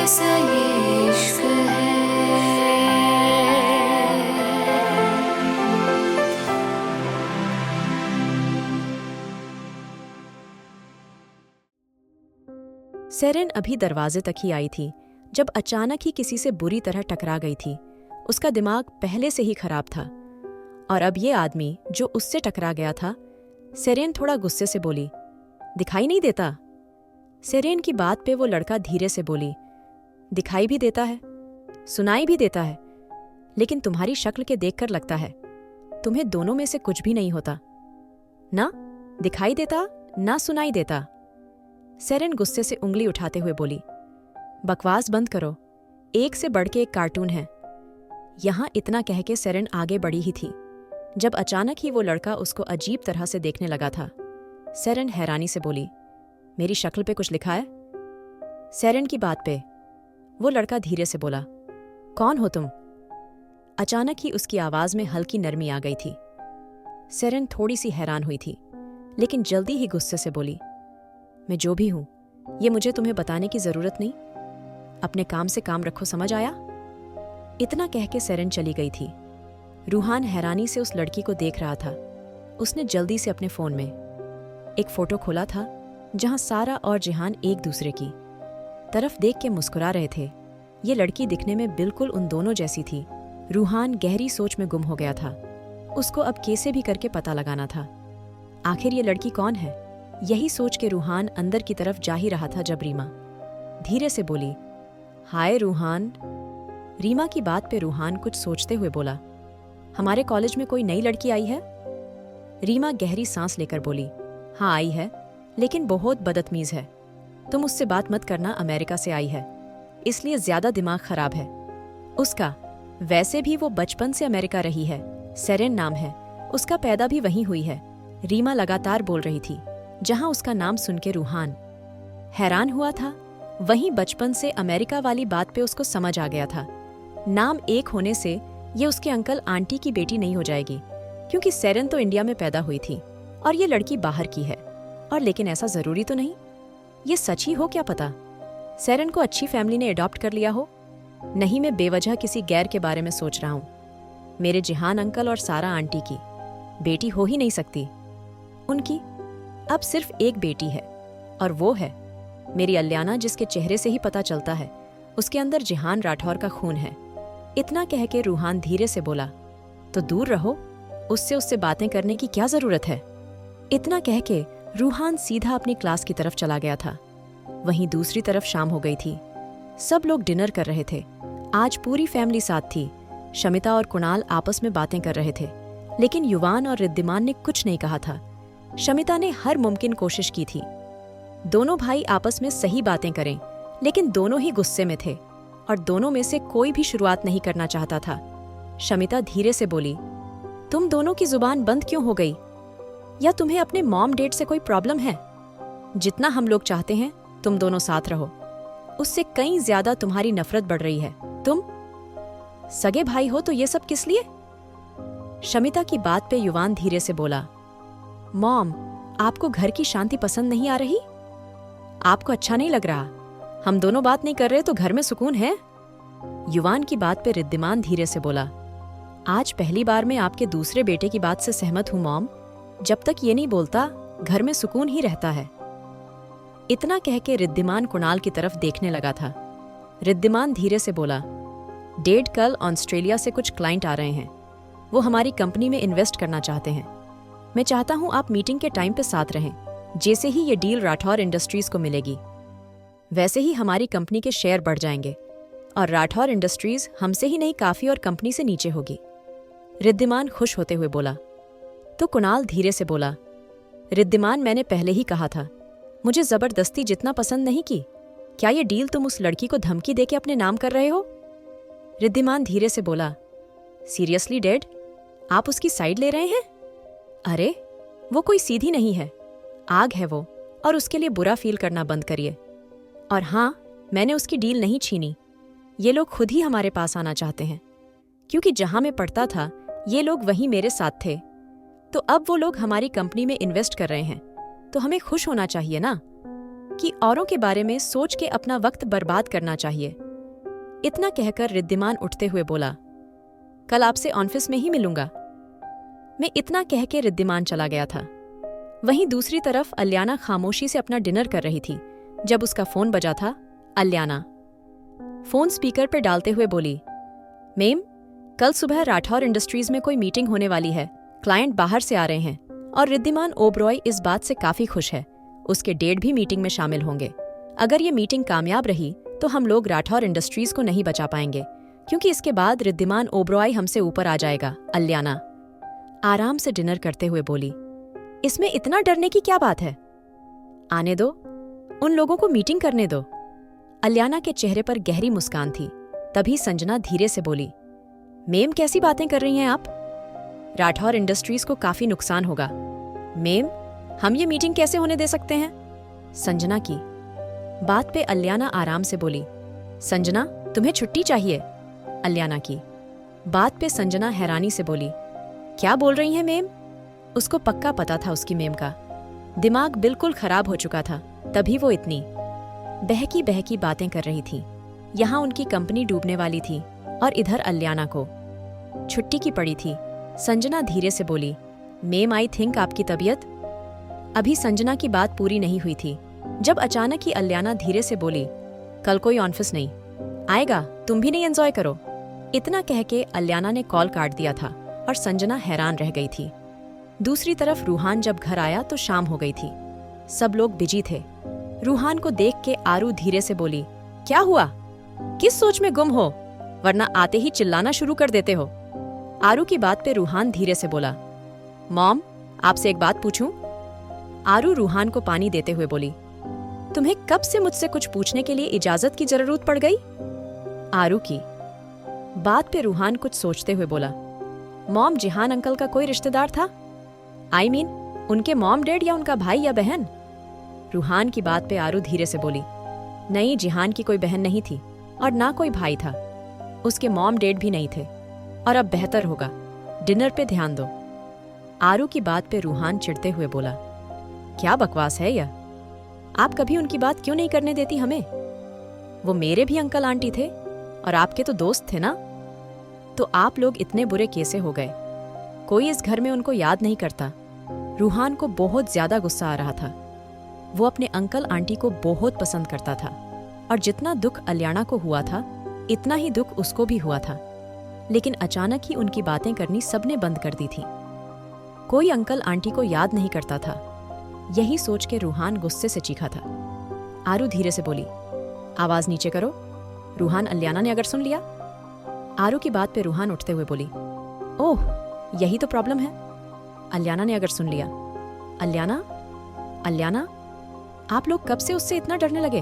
कैसा ये इश्क है। सेरेन अभी दरवाजे तक ही आई थी जब अचानक ही किसी से बुरी तरह टकरा गई थी। उसका दिमाग पहले से ही खराब था और अब ये आदमी जो उससे टकरा गया था। सेरेन थोड़ा गुस्से से बोली, दिखाई नहीं देता? सेरेन की बात पे वो लड़का धीरे से बोली, दिखाई भी देता है, सुनाई भी देता है, लेकिन तुम्हारी शक्ल के देखकर लगता है तुम्हें दोनों में से कुछ भी नहीं होता। ना दिखाई देता ना सुनाई देता। सेरेन गुस्से से उंगली उठाते हुए बोली, बकवास बंद करो, एक से बढ़ के एक कार्टून है। यहां इतना कह के सेरेन आगे बढ़ी ही थी जब अचानक ही वो लड़का उसको अजीब तरह से देखने लगा था। सेरेन हैरानी से बोली, मेरी शक्ल पे कुछ लिखा है? सेरेन की बात पे वो लड़का धीरे से बोला, कौन हो तुम? अचानक ही उसकी आवाज में हल्की नरमी आ गई थी। सेरेन थोड़ी सी हैरान हुई थी, लेकिन जल्दी ही गुस्से से बोली, मैं जो भी हूं ये मुझे तुम्हें बताने की जरूरत नहीं। अपने काम से काम रखो, समझ आया? इतना कह के सेरेन चली गई थी। रूहान हैरानी से उस लड़की को देख रहा था। उसने जल्दी से अपने फोन में एक फोटो खोला था जहां सारा और जिहान एक दूसरे की तरफ देख के मुस्कुरा रहे थे। ये लड़की दिखने में बिल्कुल उन दोनों जैसी थी। रूहान गहरी सोच में गुम हो गया था। उसको अब कैसे भी करके पता लगाना था आखिर ये लड़की कौन है। यही सोच के रूहान अंदर की तरफ जा ही रहा था जब रीमा धीरे से बोली, हाय रूहान। रीमा की बात पे रूहान कुछ सोचते हुए बोला, हमारे कॉलेज में कोई नई लड़की आई है? रीमा गहरी सांस लेकर बोली, हाँ आई है, लेकिन बहुत बदतमीज है। तुम उससे बात मत करना, अमेरिका से आई है इसलिए ज्यादा दिमाग खराब है उसका। वैसे भी वो बचपन से अमेरिका रही है, सेरेन नाम है उसका, पैदा भी वहीं हुई है। रीमा लगातार बोल रही थी जहां उसका नाम सुन के रूहान हैरान हुआ था। वहीं बचपन से अमेरिका वाली बात पे उसको समझ आ गया था। नाम एक होने से ये उसके अंकल आंटी की बेटी नहीं हो जाएगी, क्योंकि सेरेन तो इंडिया में पैदा हुई थी और ये लड़की बाहर की है। और लेकिन ऐसा जरूरी तो नहीं, ये सच ही हो क्या पता। सेरेन को अच्छी फैमिली ने अडॉप्ट कर लिया हो। नहीं, मैं बेवजह किसी गैर के बारे में सोच रहा हूँ। मेरे जिहान अंकल और सारा आंटी की बेटी हो ही नहीं सकती। उनकी अब सिर्फ एक बेटी है और वो है मेरी अल्याना, जिसके चेहरे से ही पता चलता है उसके अंदर जिहान राठौर का खून है। इतना कह के रूहान धीरे से बोला, तो दूर रहो, उससे बातें करने की क्या जरूरत है। इतना कह के रूहान सीधा अपनी क्लास की तरफ चला गया था। वहीं दूसरी तरफ शाम हो गई थी। सब लोग डिनर कर रहे थे। आज पूरी फैमिली साथ थी। शमिता और कुणाल आपस में बातें कर रहे थे, लेकिन युवान और रिद्धिमान ने कुछ नहीं कहा था। शमिता ने हर मुमकिन कोशिश की थी दोनों भाई आपस में सही बातें करें, लेकिन दोनों ही गुस्से में थे और दोनों में से कोई भी शुरुआत नहीं करना चाहता था। शमिता धीरे से बोली, तुम दोनों की जुबान बंद क्यों हो गई? या तुम्हें अपने मॉम डैड से कोई प्रॉब्लम है? जितना हम लोग चाहते हैं तुम दोनों साथ रहो, उससे कहीं ज्यादा तुम्हारी नफरत बढ़ रही है। तुम सगे भाई हो तो ये सब किस लिए? शमिता की बात पे युवान धीरे से बोला, मॉम, आपको घर की शांति पसंद नहीं आ रही? आपको अच्छा नहीं लग रहा? हम दोनों बात नहीं कर रहे तो घर में सुकून है? युवान की बात पे रिद्धिमान धीरे से बोला, आज पहली बार मैं आपके दूसरे बेटे की बात से सहमत हूं मॉम। जब तक ये नहीं बोलता घर में सुकून ही रहता है। इतना कह के रिद्धिमान कुणाल की तरफ देखने लगा था। रिद्धिमान धीरे से बोला, डैड कल ऑस्ट्रेलिया से कुछ क्लाइंट आ रहे हैं। वो हमारी कंपनी में इन्वेस्ट करना चाहते हैं। मैं चाहता हूं आप मीटिंग के टाइम पे साथ रहें। जैसे ही ये डील राठौर इंडस्ट्रीज को मिलेगी, वैसे ही हमारी कंपनी के शेयर बढ़ जाएंगे और राठौर इंडस्ट्रीज हमसे ही नहीं काफी और कंपनी से नीचे होगी। रिद्धिमान खुश होते हुए बोला। तो कुणाल धीरे से बोला, रिद्धिमान, मैंने पहले ही कहा था, मुझे जबरदस्ती जितना पसंद नहीं की। क्या ये डील तुम उस लड़की को धमकी देके अपने नाम कर रहे हो? रिद्धिमान धीरे से बोला, सीरियसली डैड, आप उसकी साइड ले रहे हैं? अरे वो कोई सीधी नहीं है, आग है वो, और उसके लिए बुरा फील करना बंद करिए। और हाँ, मैंने उसकी डील नहीं छीनी। ये लोग खुद ही हमारे पास आना चाहते हैं, क्योंकि जहां मैं पढ़ता था ये लोग वहीं मेरे साथ थे। तो अब वो लोग हमारी कंपनी में इन्वेस्ट कर रहे हैं, तो हमें खुश होना चाहिए ना। कि औरों के बारे में सोच के अपना वक्त बर्बाद करना चाहिए। इतना कहकर रिद्धिमान उठते हुए बोला, कल आपसे ऑफिस में ही मिलूंगा। मैं इतना कह के रिद्धिमान चला गया था। वहीं दूसरी तरफ अलियाना खामोशी से अपना डिनर कर रही थी जब उसका फोन बजा था। अलियाना फोन स्पीकर पर डालते हुए बोली, मेम, कल सुबह राठौर इंडस्ट्रीज में कोई मीटिंग होने वाली है। क्लाइंट बाहर से आ रहे हैं और रिद्धिमान ओबरॉय इस बात से काफी खुश है। उसके डैड भी मीटिंग में शामिल होंगे। अगर ये मीटिंग कामयाब रही तो हम लोग राठौर इंडस्ट्रीज को नहीं बचा पाएंगे, क्योंकि इसके बाद रिद्धिमान ओबरॉय हमसे ऊपर आ जाएगा। अलियाना आराम से डिनर करते हुए बोली, इसमें इतना डरने की क्या बात है? आने दो, उन लोगों को मीटिंग करने दो। अलियाना के चेहरे पर गहरी मुस्कान थी। तभी संजना धीरे से बोली, मेम, कैसी बातें कर रही हैं आप? राठौर इंडस्ट्रीज को काफी नुकसान होगा। मेम, हम ये मीटिंग कैसे होने दे सकते हैं? संजना की बात पे अलियाना आराम से बोली, संजना, तुम्हें छुट्टी चाहिए? अलियाना की बात पे संजना हैरानी से बोली, क्या बोल रही हैं मेम? उसको पक्का पता था उसकी मेम का दिमाग बिल्कुल खराब हो चुका था, तभी वो इतनी बहकी बहकी बातें कर रही थी। यहाँ उनकी कंपनी डूबने वाली थी और इधर अलियाना को छुट्टी की पड़ी थी। संजना धीरे से बोली, मेम, आई थिंक आपकी तबीयत। अभी संजना की बात पूरी नहीं हुई थी जब अचानक ही अलियाना धीरे से बोली, कल कोई ऑफिस नहीं आएगा, तुम भी नहीं एंजॉय करो। इतना कह के अलियाना ने कॉल काट दिया था और संजना हैरान रह गई थी। दूसरी तरफ रूहान जब घर आया तो शाम हो गई थी। सब लोग बिजी थे। रूहान को देख के आरू धीरे से बोली, क्या हुआ? किस सोच में गुम हो, वरना आते ही चिल्लाना शुरू कर देते हो। आरू की बात पे रूहान धीरे से बोला, मॉम, आपसे एक बात पूछूं? आरू रूहान को पानी देते हुए बोली, तुम्हें कब से मुझसे कुछ पूछने के लिए इजाजत की जरूरत पड़ गई? आरू की बात पे रूहान कुछ सोचते हुए बोला, मॉम, जिहान अंकल का कोई रिश्तेदार था? आई मीन, उनके मॉम डैड या उनका भाई या बहन? रूहान की बात पे आरू धीरे से बोली, नहीं, जिहान की कोई बहन नहीं थी और ना कोई भाई था। उसके मॉम डैड भी नहीं थे। और अब बेहतर होगा, डिनर पे ध्यान दो। आरू की बात पे रूहान चिढ़ते हुए बोला, क्या बकवास है यह? आप कभी उनकी बात क्यों नहीं करने देती हमें? वो मेरे भी अंकल आंटी थे और आपके तो दोस्त थे ना। तो आप लोग इतने बुरे कैसे हो गए? कोई इस घर में उनको याद नहीं करता। रूहान को बहुत ज्यादा गुस्सा आ रहा था। वो अपने अंकल आंटी को बहुत पसंद करता था और जितना दुख अलियाना को हुआ था इतना ही दुख उसको भी हुआ था। लेकिन अचानक ही उनकी बातें करनी सबने बंद कर दी थी। कोई अंकल आंटी को याद नहीं करता था। यही सोच के रूहान गुस्से से चीखा था। आरू धीरे से बोली, आवाज नीचे करो। रूहान, अलियाना ने अगर सुन लिया? आरू की बात पे रूहान उठते हुए बोली, ओह, यही तो प्रॉब्लम है। अलियाना ने अगर सुन लिया? अलियाना, अलियाना, आप लोग कब से उससे इतना डरने लगे?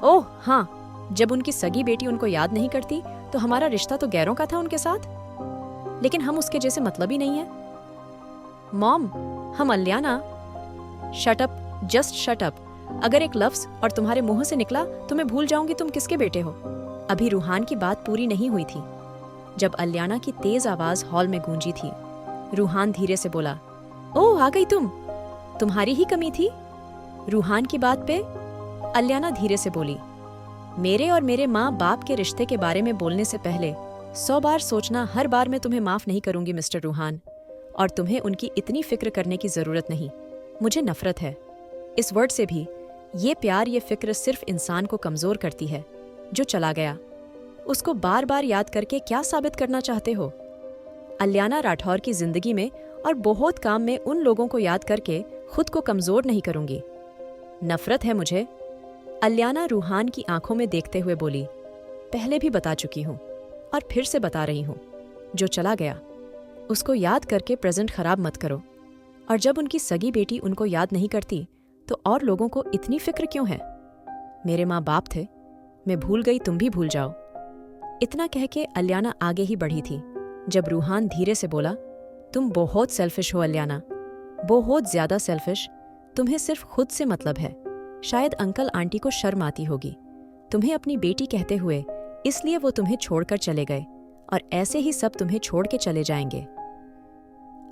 ओह हाँ, जब उनकी सगी बेटी उनको याद नहीं करती तो हमारा रिश्ता तो गैरों का था उनके साथ, लेकिन हम उसके जैसे मतलब ही नहीं है। मॉम, हम Aliana. Shut up, just shut up. अगर एक लफ्ज और तुम्हारे मुंह से निकला तो मैं भूल जाऊंगी तुम किसके बेटे हो। अभी रूहान की बात पूरी नहीं हुई थी जब अलियाना की तेज आवाज हॉल में गूंजी थी। रूहान धीरे से बोला, ओह, आ गई तुम, तुम्हारी ही कमी थी। रूहान की बात पे अलियाना धीरे से बोली, मेरे और मेरे माँ बाप के रिश्ते के बारे में बोलने से पहले 100 बार सोचना। हर बार मैं तुम्हें माफ नहीं करूंगी मिस्टर रूहान, और तुम्हें उनकी इतनी फिक्र करने की जरूरत नहीं। मुझे नफरत है इस वर्ड से भी। ये प्यार, ये फिक्र सिर्फ इंसान को कमजोर करती है। जो चला गया उसको बार बार याद करके क्या साबित करना चाहते हो? अलियाना राठौर की जिंदगी में और बहुत काम में उन लोगों को याद करके खुद को कमजोर नहीं करूंगी। नफरत है मुझे। अलियाना रूहान की आंखों में देखते हुए बोली, पहले भी बता चुकी हूं और फिर से बता रही हूं, जो चला गया उसको याद करके प्रेजेंट खराब मत करो। और जब उनकी सगी बेटी उनको याद नहीं करती तो और लोगों को इतनी फिक्र क्यों है? मेरे माँ बाप थे, मैं भूल गई, तुम भी भूल जाओ। इतना कह के अलियाना आगे ही बढ़ी थी जब रूहान धीरे से बोला, तुम बहुत सेल्फिश हो अलियाना, बहुत ज्यादा सेल्फिश। तुम्हें सिर्फ खुद से मतलब है। शायद अंकल आंटी को शर्म आती होगी तुम्हें अपनी बेटी कहते हुए, इसलिए वो तुम्हें छोड़कर चले गए और ऐसे ही सब तुम्हें छोड़ के चले जाएंगे।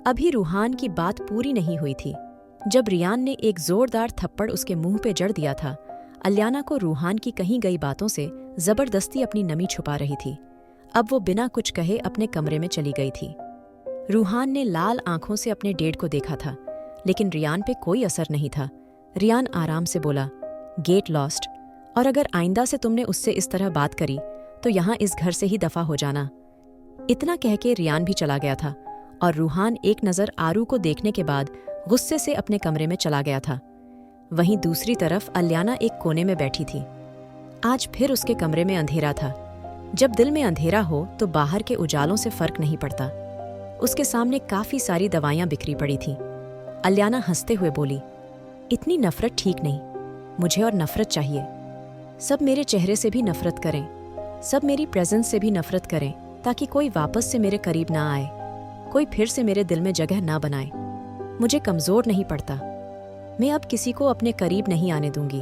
अभी रूहान की बात पूरी नहीं हुई थी जब रियान ने एक जोरदार थप्पड़ उसके मुंह पे जड़ दिया था, अलियाना को रूहान की कही गई बातों से जबरदस्ती अपनी नमी छुपा रही थी। अब वो बिना कुछ कहे अपने कमरे में चली गई थी। रूहान ने लाल आंखों से अपने डेड को देखा था, लेकिन रियान पे कोई असर नहीं था। रियान आराम से बोला, गेट लॉस्ट, और अगर आइंदा से तुमने उससे इस तरह बात करी तो यहाँ इस घर से ही दफा हो जाना। इतना कह के रियान भी चला गया था और रूहान एक नज़र आरू को देखने के बाद गुस्से से अपने कमरे में चला गया था। वहीं दूसरी तरफ अलियाना एक कोने में बैठी थी। आज फिर उसके कमरे में अंधेरा था। जब दिल में अंधेरा हो तो बाहर के उजालों से फर्क नहीं पड़ता। उसके सामने काफी सारी दवाइयां बिखरी पड़ी थीं। अलियाना हंसते हुए बोली, इतनी नफरत ठीक नहीं, मुझे और नफरत चाहिए। सब मेरे चेहरे से भी नफरत करें, सब मेरी प्रेजेंस से भी नफरत करें, ताकि कोई वापस से मेरे करीब ना आए, कोई फिर से मेरे दिल में जगह ना बनाए। मुझे कमजोर नहीं पड़ता, मैं अब किसी को अपने करीब नहीं आने दूंगी।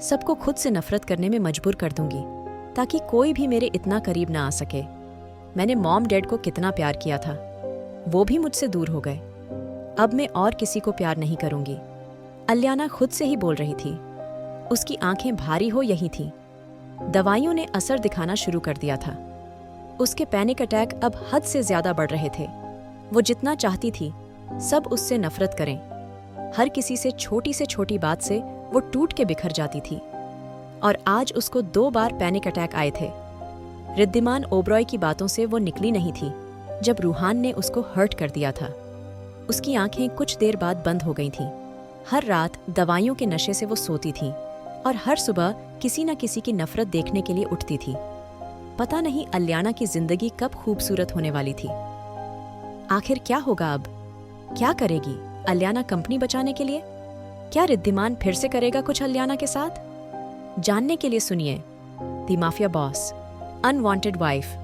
सबको खुद से नफरत करने में मजबूर कर दूंगी, ताकि कोई भी मेरे इतना करीब ना आ सके। मैंने मॉम डैड को कितना प्यार किया था, वो भी मुझसे दूर हो गए। अब मैं और किसी को प्यार नहीं करूंगी। अलियाना खुद से ही बोल रही थी। उसकी आंखें भारी हो यही थीं। दवाइयों ने असर दिखाना शुरू कर दिया था। उसके पैनिक अटैक अब हद से ज्यादा बढ़ रहे थे। वो जितना चाहती थी सब उससे नफरत करें। हर किसी से छोटी बात से वो टूट के बिखर जाती थी। और आज उसको 2 बार पैनिक अटैक आए थे। रिद्धिमान ओबरॉय की बातों से वो निकली नहीं थी जब रूहान ने उसको हर्ट कर दिया था। उसकी आंखें कुछ देर बाद बंद हो गई थीं। हर रात दवाइयों के नशे से वो सोती थी और हर सुबह किसी न किसी की नफरत देखने के लिए उठती थी। पता नहीं अलियाना की जिंदगी कब खूबसूरत होने वाली थी। आखिर क्या होगा अब? क्या करेगी अलियाना कंपनी बचाने के लिए? क्या रिद्धिमान फिर से करेगा कुछ अलियाना के साथ? जानने के लिए सुनिए the mafia boss, unwanted wife.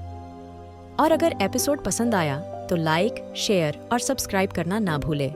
और अगर एपिसोड पसंद आया तो लाइक, शेयर और सब्सक्राइब करना ना भूले।